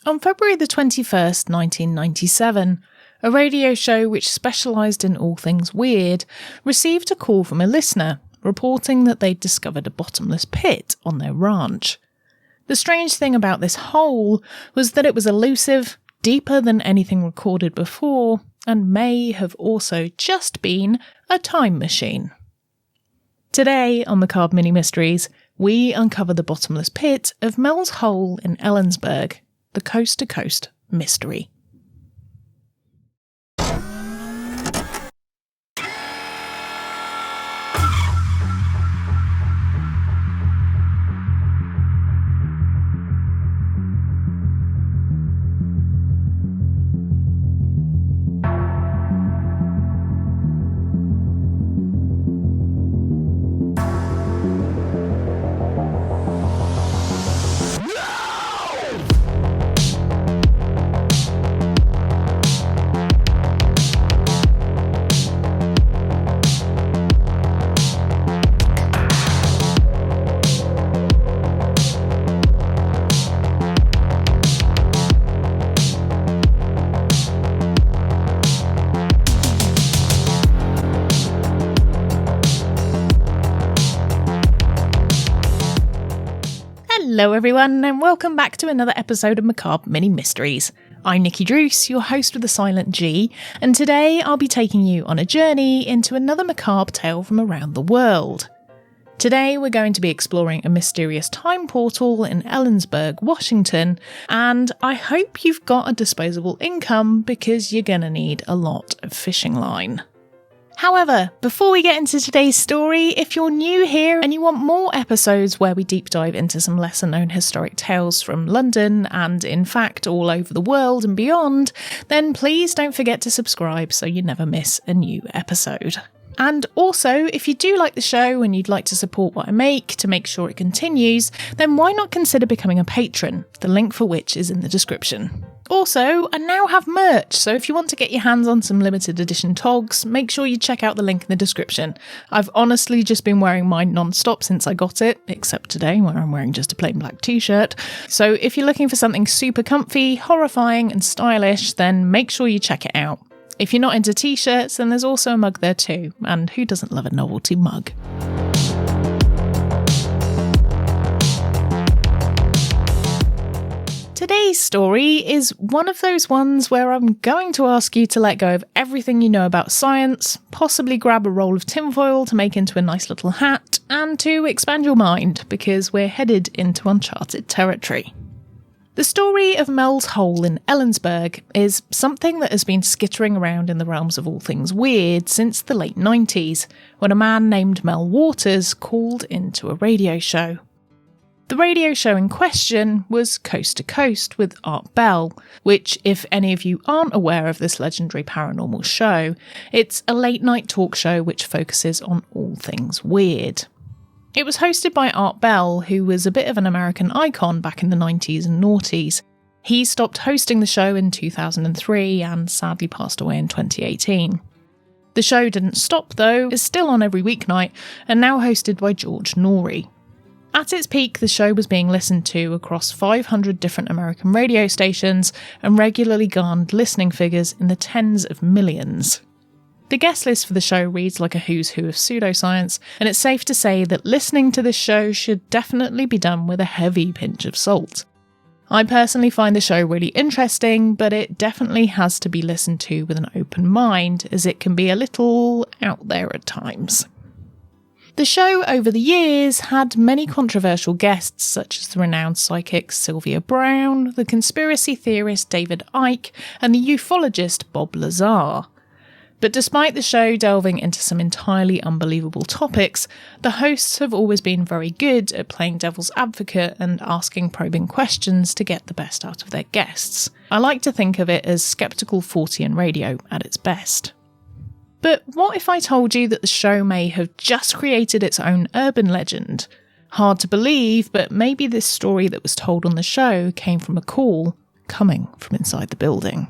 On February the 21st, 1997, a radio show which specialised in all things weird received a call from a listener reporting that they'd discovered a bottomless pit on their ranch. The strange thing about this hole was that it was elusive, deeper than anything recorded before, and may have also just been a time machine. Today on Macabre Mini Mysteries, we uncover the bottomless pit of Mel's Hole in Ellensburg, the coast-to-coast mystery. Hello everyone, and welcome back to another episode of Macabre Mini Mysteries. I'm Nikki Druce, your host with a silent G, and today I'll be taking you on a journey into another macabre tale from around the world. Today we're going to be exploring a mysterious time portal in Ellensburg, Washington, and I hope you've got a disposable income because you're going to need a lot of fishing line. However, before we get into today's story, if you're new here and you want more episodes where we deep dive into some lesser known historic tales from London and in fact all over the world and beyond, then please don't forget to subscribe so you never miss a new episode. And also, if you do like the show and you'd like to support what I make to make sure it continues, then why not consider becoming a patron, the link for which is in the description. Also, I now have merch, so if you want to get your hands on some limited edition togs, make sure you check out the link in the description. I've honestly just been wearing mine non-stop since I got it, except today where I'm wearing just a plain black t-shirt. So if you're looking for something super comfy, horrifying and stylish, then make sure you check it out. If you're not into t-shirts, then there's also a mug there too, and who doesn't love a novelty mug? Today's story is one of those ones where I'm going to ask you to let go of everything you know about science, possibly grab a roll of tinfoil to make into a nice little hat, and to expand your mind, because we're headed into uncharted territory. The story of Mel's Hole in Ellensburg is something that has been skittering around in the realms of all things weird since the late 90s, when a man named Mel Waters called into a radio show. The radio show in question was Coast to Coast with Art Bell, which, if any of you aren't aware of this legendary paranormal show, it's a late-night talk show which focuses on all things weird. It was hosted by Art Bell, who was a bit of an American icon back in the 90s and noughties. He stopped hosting the show in 2003 and sadly passed away in 2018. The show didn't stop though, it's still on every weeknight and now hosted by George Norrie. At its peak, the show was being listened to across 500 different American radio stations and regularly garnered listening figures in the tens of millions. The guest list for the show reads like a who's who of pseudoscience, and it's safe to say that listening to this show should definitely be done with a heavy pinch of salt. I personally find the show really interesting, but it definitely has to be listened to with an open mind, as it can be a little out there at times. The show over the years had many controversial guests such as the renowned psychic Sylvia Browne, the conspiracy theorist David Icke, and the ufologist Bob Lazar. But despite the show delving into some entirely unbelievable topics, the hosts have always been very good at playing devil's advocate and asking probing questions to get the best out of their guests. I like to think of it as skeptical Fortean radio at its best. But what if I told you that the show may have just created its own urban legend? Hard to believe, but maybe this story that was told on the show came from a call coming from inside the building.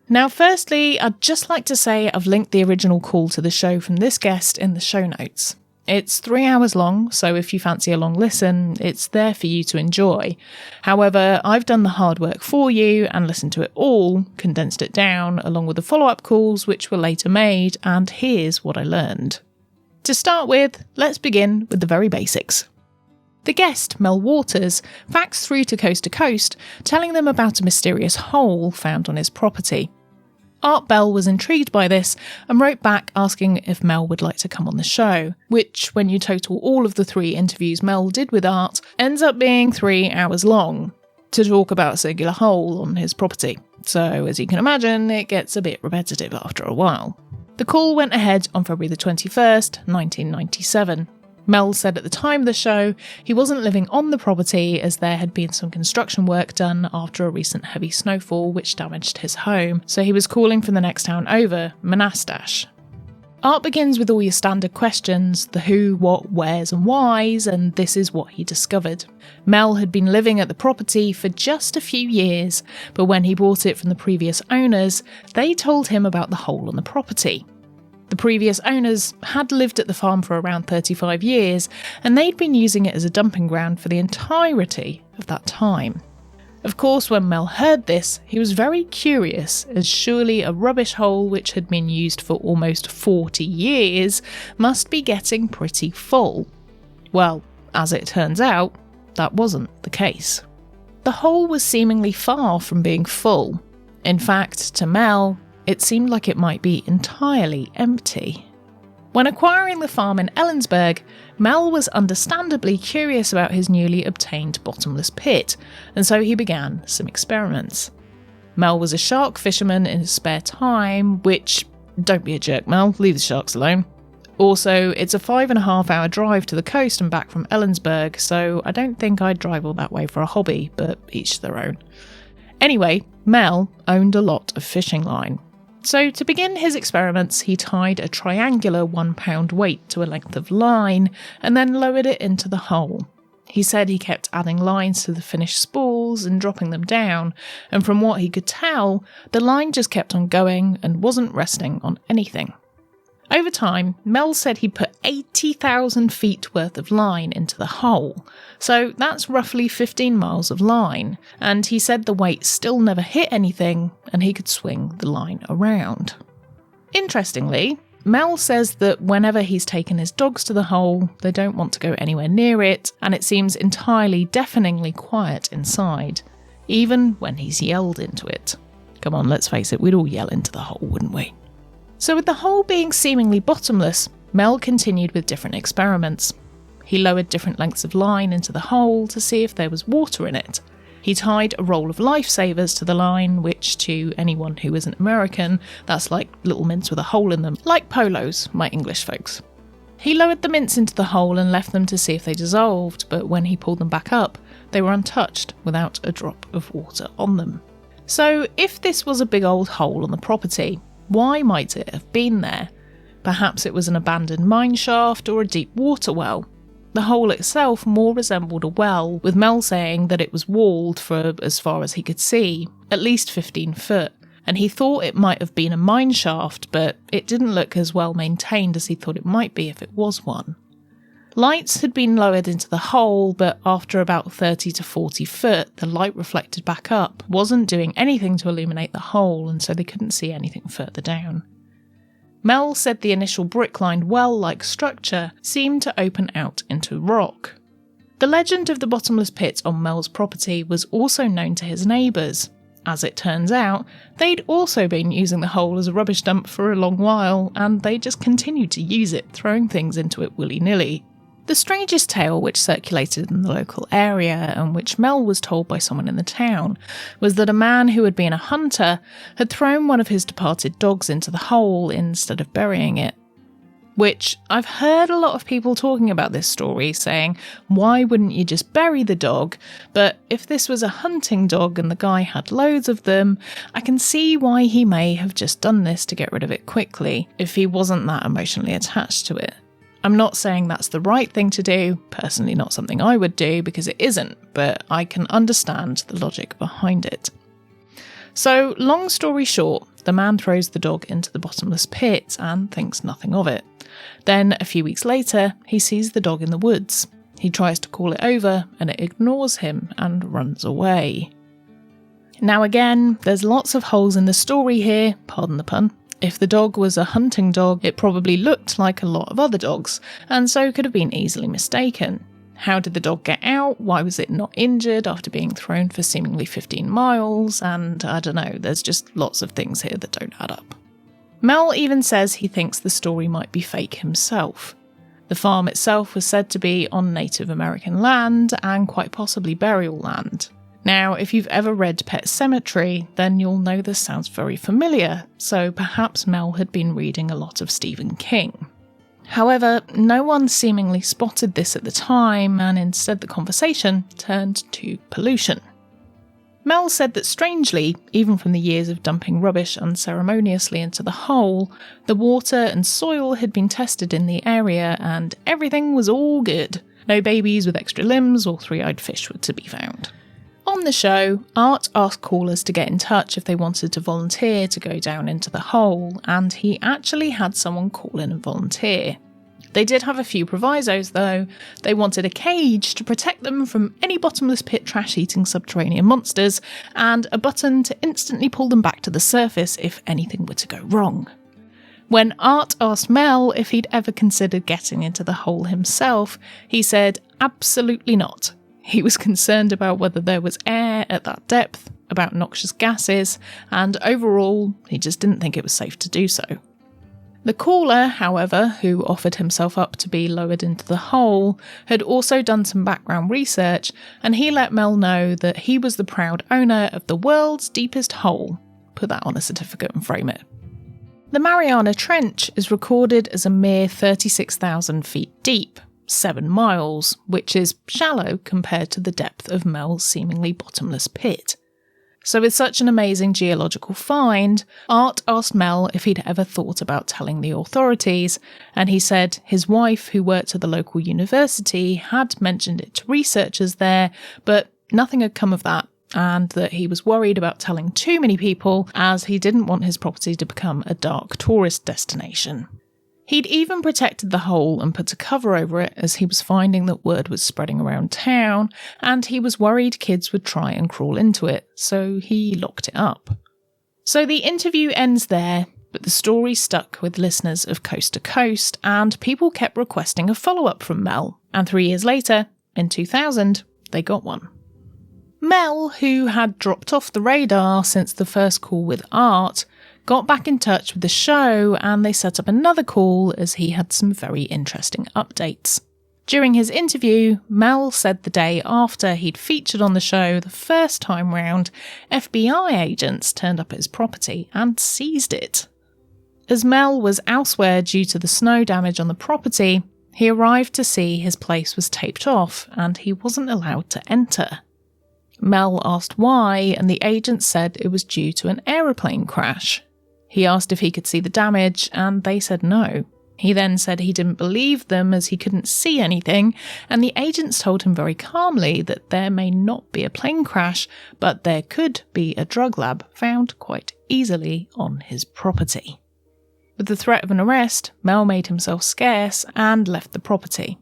Now, firstly, I'd just like to say I've linked the original call to the show from this guest in the show notes. It's 3 hours long, so if you fancy a long listen, it's there for you to enjoy. However, I've done the hard work for you and listened to it all, condensed it down, along with the follow-up calls which were later made, and here's what I learned. To start with, let's begin with the very basics. The guest, Mel Waters, faxed through to Coast, telling them about a mysterious hole found on his property. Art Bell was intrigued by this and wrote back asking if Mel would like to come on the show, which, when you total all of the 3 interviews Mel did with Art, ends up being 3 hours long, to talk about a circular hole on his property. So, as you can imagine, it gets a bit repetitive after a while. The call went ahead on February the 21st, 1997. Mel said at the time of the show he wasn't living on the property as there had been some construction work done after a recent heavy snowfall which damaged his home, so he was calling from the next town over, Monastash. Art begins with all your standard questions, the who, what, wheres and whys, and this is what he discovered. Mel had been living at the property for just a few years, but when he bought it from the previous owners, they told him about the hole on the property. The previous owners had lived at the farm for around 35 years, and they'd been using it as a dumping ground for the entirety of that time. Of course, when Mel heard this, he was very curious, as surely a rubbish hole which had been used for almost 40 years must be getting pretty full. Well, as it turns out, that wasn't the case. The hole was seemingly far from being full. In fact, to Mel, it seemed like it might be entirely empty. When acquiring the farm in Ellensburg, Mel was understandably curious about his newly obtained bottomless pit, and so he began some experiments. Mel was a shark fisherman in his spare time, which, don't be a jerk Mel, leave the sharks alone. Also, it's a 5.5-hour drive to the coast and back from Ellensburg, so I don't think I'd drive all that way for a hobby, but each their own. Anyway, Mel owned a lot of fishing line. So to begin his experiments, he tied a triangular 1-pound weight to a length of line and then lowered it into the hole. He said he kept adding lines to the finished spools and dropping them down, and from what he could tell, the line just kept on going and wasn't resting on anything. Over time, Mel said he put 80,000 feet worth of line into the hole, so that's roughly 15 miles of line, and he said the weight still never hit anything and he could swing the line around. Interestingly, Mel says that whenever he's taken his dogs to the hole, they don't want to go anywhere near it, and it seems entirely deafeningly quiet inside, even when he's yelled into it. Come on, let's face it, we'd all yell into the hole, wouldn't we? So with the hole being seemingly bottomless, Mel continued with different experiments. He lowered different lengths of line into the hole to see if there was water in it. He tied a roll of lifesavers to the line, which to anyone who isn't American, that's like little mints with a hole in them, like polos, my English folks. He lowered the mints into the hole and left them to see if they dissolved, but when he pulled them back up, they were untouched without a drop of water on them. So if this was a big old hole on the property, why might it have been there? Perhaps it was an abandoned mine shaft or a deep water well. The hole itself more resembled a well, with Mel saying that it was walled for as far as he could see, at least 15 foot, and he thought it might have been a mine shaft, but it didn't look as well maintained as he thought it might be if it was one. Lights had been lowered into the hole, but after about 30 to 40 foot, the light reflected back up wasn't doing anything to illuminate the hole, and so they couldn't see anything further down. Mel said the initial brick-lined well-like structure seemed to open out into rock. The legend of the bottomless pit on Mel's property was also known to his neighbours. As it turns out, they'd also been using the hole as a rubbish dump for a long while, and they just continued to use it, throwing things into it willy-nilly. The strangest tale which circulated in the local area, and which Mel was told by someone in the town, was that a man who had been a hunter had thrown one of his departed dogs into the hole instead of burying it. Which, I've heard a lot of people talking about this story, saying, why wouldn't you just bury the dog? But if this was a hunting dog and the guy had loads of them, I can see why he may have just done this to get rid of it quickly, if he wasn't that emotionally attached to it. I'm not saying that's the right thing to do, personally not something I would do because it isn't, but I can understand the logic behind it. So, long story short, the man throws the dog into the bottomless pit and thinks nothing of it. Then, a few weeks later, he sees the dog in the woods. He tries to call it over, and it ignores him and runs away. Now again, there's lots of holes in the story here, pardon the pun. If the dog was a hunting dog, it probably looked like a lot of other dogs, and so could have been easily mistaken. How did the dog get out? Why was it not injured after being thrown for seemingly 15 miles? And I don't know, there's just lots of things here that don't add up. Mel even says he thinks the story might be fake himself. The farm itself was said to be on Native American land and quite possibly burial land. Now, if you've ever read Pet Sematary, then you'll know this sounds very familiar, so perhaps Mel had been reading a lot of Stephen King. However, no one seemingly spotted this at the time, and instead the conversation turned to pollution. Mel said that strangely, even from the years of dumping rubbish unceremoniously into the hole, the water and soil had been tested in the area and everything was all good. No babies with extra limbs or three-eyed fish were to be found. On the show, Art asked callers to get in touch if they wanted to volunteer to go down into the hole, and he actually had someone call in and volunteer. They did have a few provisos though. They wanted a cage to protect them from any bottomless pit trash-eating subterranean monsters, and a button to instantly pull them back to the surface if anything were to go wrong. When Art asked Mel if he'd ever considered getting into the hole himself, he said absolutely not. He was concerned about whether there was air at that depth, about noxious gases, and overall, he just didn't think it was safe to do so. The caller, however, who offered himself up to be lowered into the hole, had also done some background research, and he let Mel know that he was the proud owner of the world's deepest hole. Put that on a certificate and frame it. The Mariana Trench is recorded as a mere 36,000 feet deep. 7 miles, which is shallow compared to the depth of Mel's seemingly bottomless pit. So with such an amazing geological find, Art asked Mel if he'd ever thought about telling the authorities, and he said his wife, who worked at the local university, had mentioned it to researchers there, but nothing had come of that, and that he was worried about telling too many people as he didn't want his property to become a dark tourist destination. He'd even protected the hole and put a cover over it as he was finding that word was spreading around town, and he was worried kids would try and crawl into it, so he locked it up. So the interview ends there, but the story stuck with listeners of Coast to Coast, and people kept requesting a follow-up from Mel, and 3 years later, in 2000, they got one. Mel, who had dropped off the radar since the first call with Art, got back in touch with the show, and they set up another call as he had some very interesting updates. During his interview, Mel said the day after he'd featured on the show the first time round, FBI agents turned up at his property and seized it. As Mel was elsewhere due to the snow damage on the property, he arrived to see his place was taped off and he wasn't allowed to enter. Mel asked why, and the agent said it was due to an aeroplane crash. He asked if he could see the damage, and they said no. He then said he didn't believe them as he couldn't see anything, and the agents told him very calmly that there may not be a plane crash, but there could be a drug lab found quite easily on his property. With the threat of an arrest, Mel made himself scarce and left the property.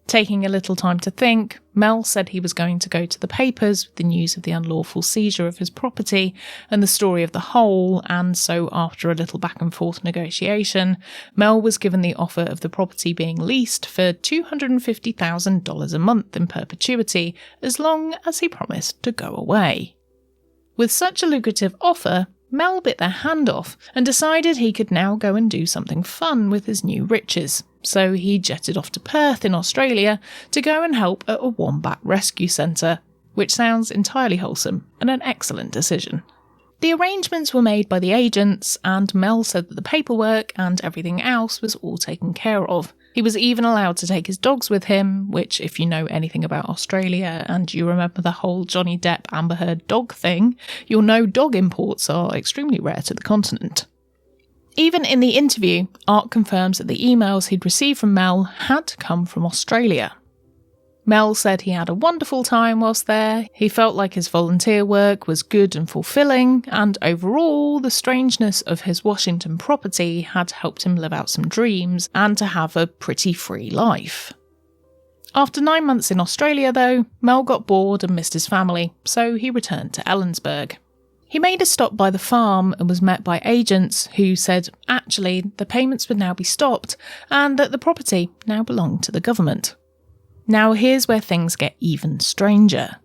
Taking a little time to think, Mel said he was going to go to the papers with the news of the unlawful seizure of his property and the story of the hole, and so after a little back and forth negotiation, Mel was given the offer of the property being leased for $250,000 a month in perpetuity, as long as he promised to go away. With such a lucrative offer, Mel bit their hand off and decided he could now go and do something fun with his new riches. So he jetted off to Perth in Australia to go and help at a wombat rescue centre, which sounds entirely wholesome and an excellent decision. The arrangements were made by the agents, and Mel said that the paperwork and everything else was all taken care of. He was even allowed to take his dogs with him, which, if you know anything about Australia and you remember the whole Johnny Depp Amber Heard dog thing, you'll know dog imports are extremely rare to the continent. Even in the interview, Art confirms that the emails he'd received from Mel had come from Australia. Mel said he had a wonderful time whilst there, he felt like his volunteer work was good and fulfilling, and overall, the strangeness of his Washington property had helped him live out some dreams and to have a pretty free life. After 9 months in Australia though, Mel got bored and missed his family, so he returned to Ellensburg. He made a stop by the farm and was met by agents who said actually the payments would now be stopped and that the property now belonged to the government. Now here's where things get even stranger.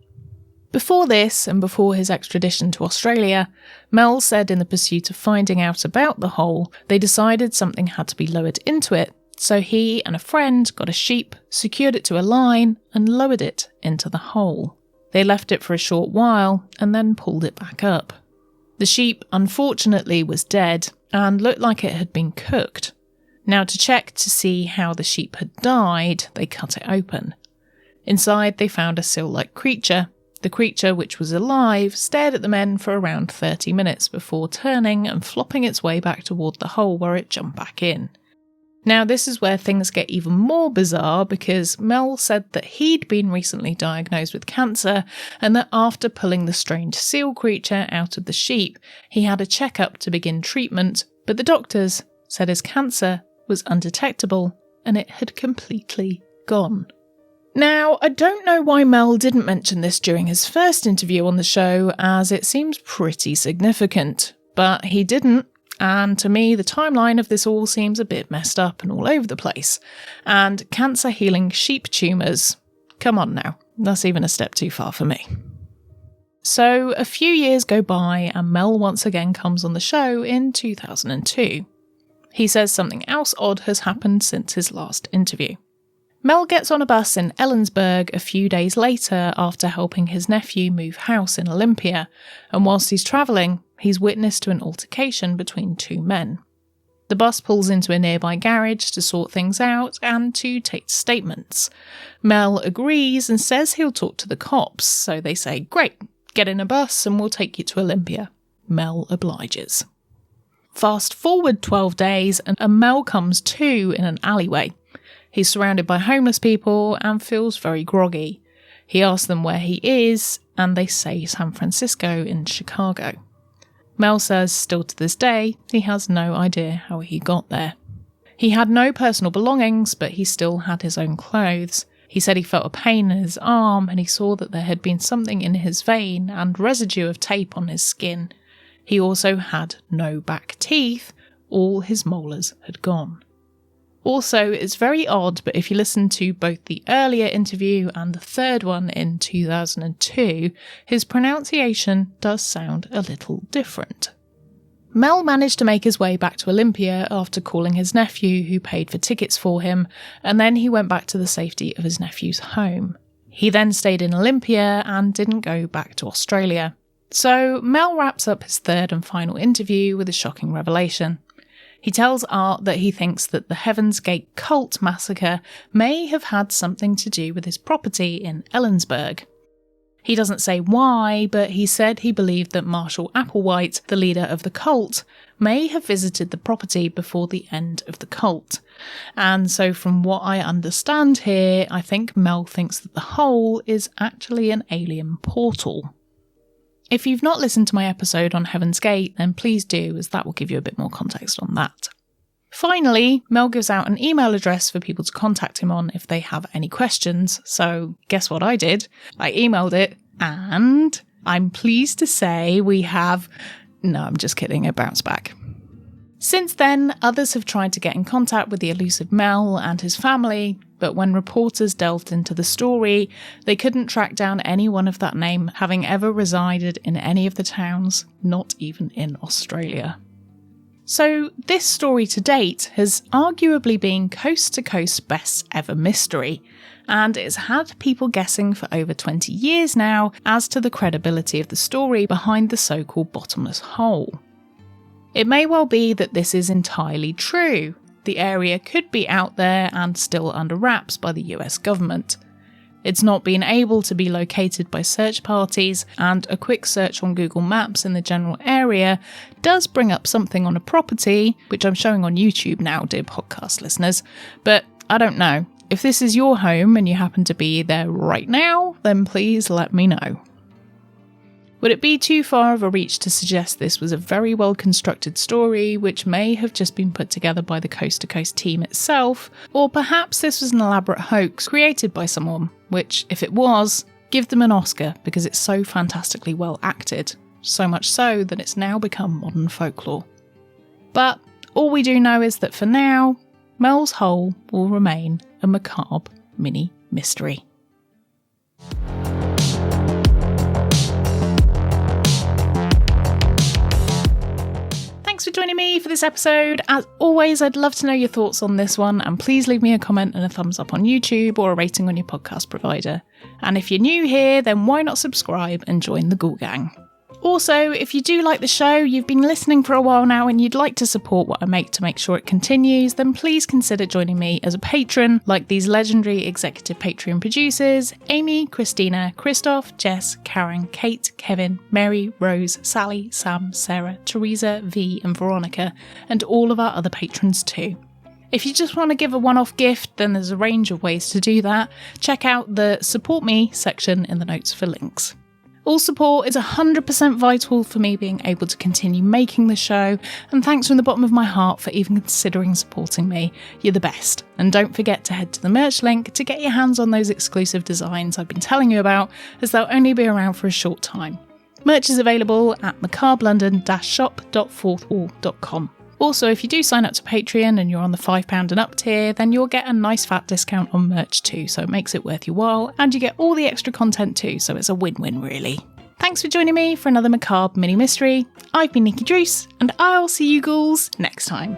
Before this, and before his extradition to Australia, Mel said in the pursuit of finding out about the hole, they decided something had to be lowered into it, so he and a friend got a sheep, secured it to a line, and lowered it into the hole. They left it for a short while, and then pulled it back up. The sheep, unfortunately, was dead, and looked like it had been cooked. Now, to check to see how the sheep had died, they cut it open. Inside, they found a seal-like creature. The creature, which was alive, stared at the men for around 30 minutes before turning and flopping its way back toward the hole where it jumped back in. Now, this is where things get even more bizarre because Mel said that he'd been recently diagnosed with cancer and that after pulling the strange seal creature out of the sheep, he had a checkup to begin treatment, but the doctors said his cancer was undetectable and it had completely gone. Now, I don't know why Mel didn't mention this during his first interview on the show, as it seems pretty significant, but he didn't, and to me the timeline of this all seems a bit messed up and all over the place. And cancer healing sheep tumours, come on now, that's even a step too far for me. So a few years go by and Mel once again comes on the show in 2002. He says something else odd has happened since his last interview. Mel gets on a bus in Ellensburg a few days later after helping his nephew move house in Olympia, and whilst he's travelling, he's witness to an altercation between two men. The bus pulls into a nearby garage to sort things out and to take statements. Mel agrees and says he'll talk to the cops, so they say, "Great, get in a bus and we'll take you to Olympia." Mel obliges. Fast forward 12 days and Mel comes to in an alleyway. He's surrounded by homeless people and feels very groggy. He asks them where he is and they say San Francisco in Chicago. Mel says still to this day he has no idea how he got there. He had no personal belongings, but he still had his own clothes. He said he felt a pain in his arm and he saw that there had been something in his vein and residue of tape on his skin. He also had no back teeth, all his molars had gone. Also, it's very odd, but if you listen to both the earlier interview and the third one in 2002, his pronunciation does sound a little different. Mel managed to make his way back to Olympia after calling his nephew, who paid for tickets for him, and then he went back to the safety of his nephew's home. He then stayed in Olympia and didn't go back to Australia. So Mel wraps up his third and final interview with a shocking revelation. He tells Art that he thinks that the Heaven's Gate cult massacre may have had something to do with his property in Ellensburg. He doesn't say why, but he said he believed that Marshall Applewhite, the leader of the cult, may have visited the property before the end of the cult. And so from what I understand here, I think Mel thinks that the hole is actually an alien portal. If you've not listened to my episode on Heaven's Gate, then please do, as that will give you a bit more context on that. Finally, Mel gives out an email address for people to contact him on if they have any questions, so guess what I did? I emailed it, and I'm pleased to say we have... No, I'm just kidding, it bounced back. Since then, others have tried to get in contact with the elusive Mel and his family, but when reporters delved into the story, they couldn't track down anyone of that name having ever resided in any of the towns, not even in Australia. So this story to date has arguably been coast-to-coast's best ever mystery, and it's had people guessing for over 20 years now as to the credibility of the story behind the so-called bottomless hole. It may well be that this is entirely true. The area could be out there and still under wraps by the US government. It's not been able to be located by search parties, and a quick search on Google Maps in the general area does bring up something on a property, which I'm showing on YouTube now, dear podcast listeners, but I don't know. If this is your home and you happen to be there right now, then please let me know. Would it be too far of a reach to suggest this was a very well constructed story which may have just been put together by the Coast to Coast team itself, or perhaps this was an elaborate hoax created by someone, which, if it was, give them an Oscar because it's so fantastically well acted, so much so that it's now become modern folklore. But all we do know is that for now, Mel's Hole will remain a macabre mini mystery. Thanks for joining me for this episode. As always, I'd love to know your thoughts on this one, and please leave me a comment and a thumbs up on YouTube or a rating on your podcast provider. And if you're new here, then why not subscribe and join the Ghoul Gang? Also, if you do like the show, you've been listening for a while now and you'd like to support what I make to make sure it continues, then please consider joining me as a patron, like these legendary executive Patreon producers, Amy, Christina, Christophe, Jess, Karen, Kate, Kevin, Mary, Rose, Sally, Sam, Sarah, Teresa, V and Veronica, and all of our other patrons too. If you just want to give a one-off gift, then there's a range of ways to do that. Check out the Support Me section in the notes for links. All support is 100% vital for me being able to continue making the show, and thanks from the bottom of my heart for even considering supporting me. You're the best. And don't forget to head to the merch link to get your hands on those exclusive designs I've been telling you about, as they'll only be around for a short time. Merch is available at macabrelondon-shop.fourthwall.com. Also, if you do sign up to Patreon and you're on the £5 and up tier, then you'll get a nice fat discount on merch too, so it makes it worth your while, and you get all the extra content too, so it's a win-win really. Thanks for joining me for another Macabre Mini Mystery. I've been Nikki Druce, and I'll see you ghouls next time.